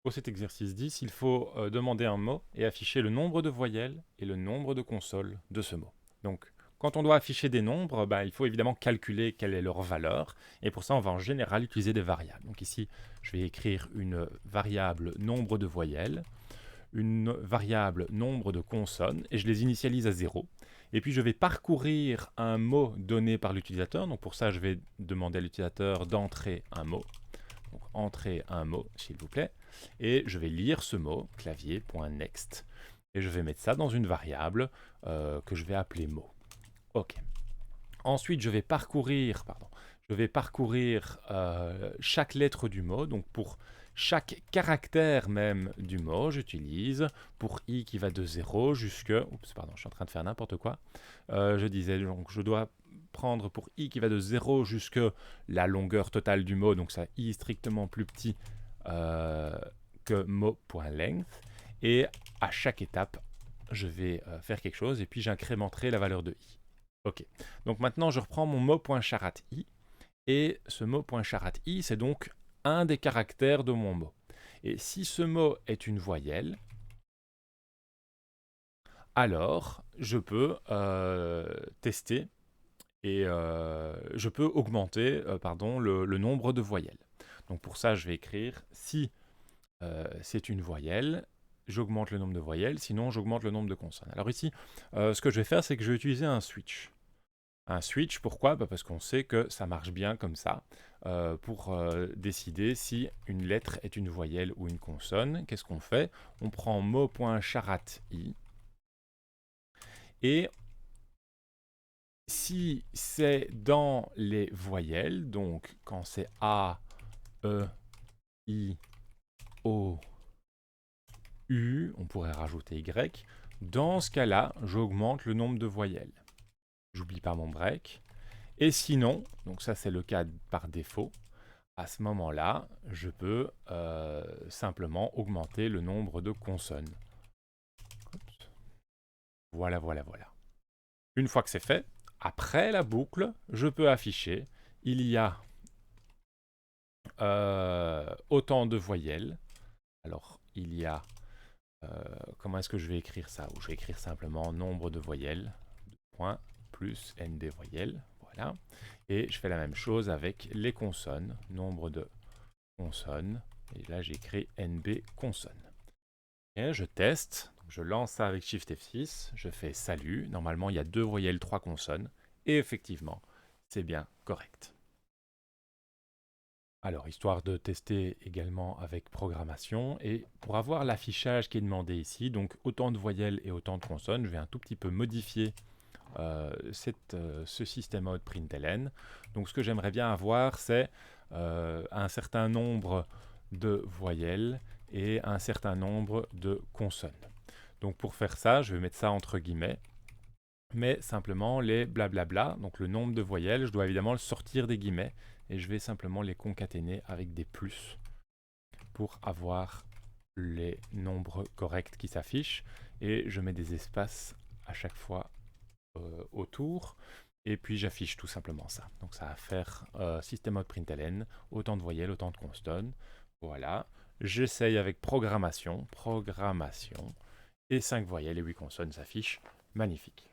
Pour cet exercice 10, il faut demander un mot et afficher le nombre de voyelles et le nombre de consonnes de ce mot. Donc, quand on doit afficher des nombres, il faut évidemment calculer quelle est leur valeur. Et pour ça, on va en général utiliser des variables. Donc ici, je vais écrire une variable nombre de voyelles, une variable nombre de consonnes, et je les initialise à 0. Et puis je vais parcourir un mot donné par l'utilisateur. Donc pour ça, je vais demander à l'utilisateur d'entrer un mot. Donc entrer un mot, s'il vous plaît. Et je vais lire ce mot, clavier.next. Et je vais mettre ça dans une variable que je vais appeler mot. OK. Ensuite, je vais parcourir, chaque lettre du mot. Donc pour chaque caractère même du mot, j'utilise pour i qui va de 0 jusque... Oups, pardon, je suis en train de faire n'importe quoi. Je disais, donc je dois prendre pour i qui va de 0 jusque la longueur totale du mot, donc ça i strictement plus petit que mot.length. Et à chaque étape, je vais faire quelque chose et puis j'incrémenterai la valeur de i. Ok, donc maintenant je reprends mon mot.charat.i et ce mot.charat.i c'est donc un des caractères de mon mot. Et si ce mot est une voyelle, alors je peux tester et je peux augmenter le nombre de voyelles. Donc pour ça, je vais écrire si c'est une voyelle, j'augmente le nombre de voyelles, sinon j'augmente le nombre de consonnes. Alors ici, ce que je vais faire, c'est que je vais utiliser un switch. Un switch, pourquoi? Parce qu'on sait que ça marche bien comme ça, pour décider si une lettre est une voyelle ou une consonne. Qu'est-ce qu'on fait? On prend mot.charat.i et si c'est dans les voyelles, donc quand c'est A, E, I, O, U, on pourrait rajouter Y, dans ce cas-là, j'augmente le nombre de voyelles. J'oublie pas mon break. Et sinon, donc ça c'est le cas par défaut, à ce moment-là, je peux simplement augmenter le nombre de consonnes. Oups. Voilà, voilà, voilà. Une fois que c'est fait, après la boucle, je peux afficher, il y a autant de voyelles. Alors, il y a... comment est-ce que je vais écrire ça? Ou je vais écrire simplement nombre de voyelles, point, plus n des voyelles, voilà. Et je fais la même chose avec les consonnes, nombre de consonnes, et là j'écris nb consonnes. Et je teste, je lance ça avec Shift F6, je fais salut, normalement il y a 2 voyelles, 3 consonnes, et effectivement, c'est bien correct. Alors, histoire de tester également avec programmation, et pour avoir l'affichage qui est demandé ici, donc autant de voyelles et autant de consonnes, je vais un tout petit peu modifier ce système out println. Donc ce que j'aimerais bien avoir, c'est un certain nombre de voyelles et un certain nombre de consonnes. Donc pour faire ça, je vais mettre ça entre guillemets, mais simplement les blablabla, donc le nombre de voyelles, je dois évidemment le sortir des guillemets, et je vais simplement les concaténer avec des plus pour avoir les nombres corrects qui s'affichent, et je mets des espaces à chaque fois autour, et puis j'affiche tout simplement ça. Donc ça va faire system.out.println, autant de voyelles, autant de consonnes. Voilà. J'essaye avec programmation, et 5 voyelles et 8 consonnes s'affichent. Magnifique.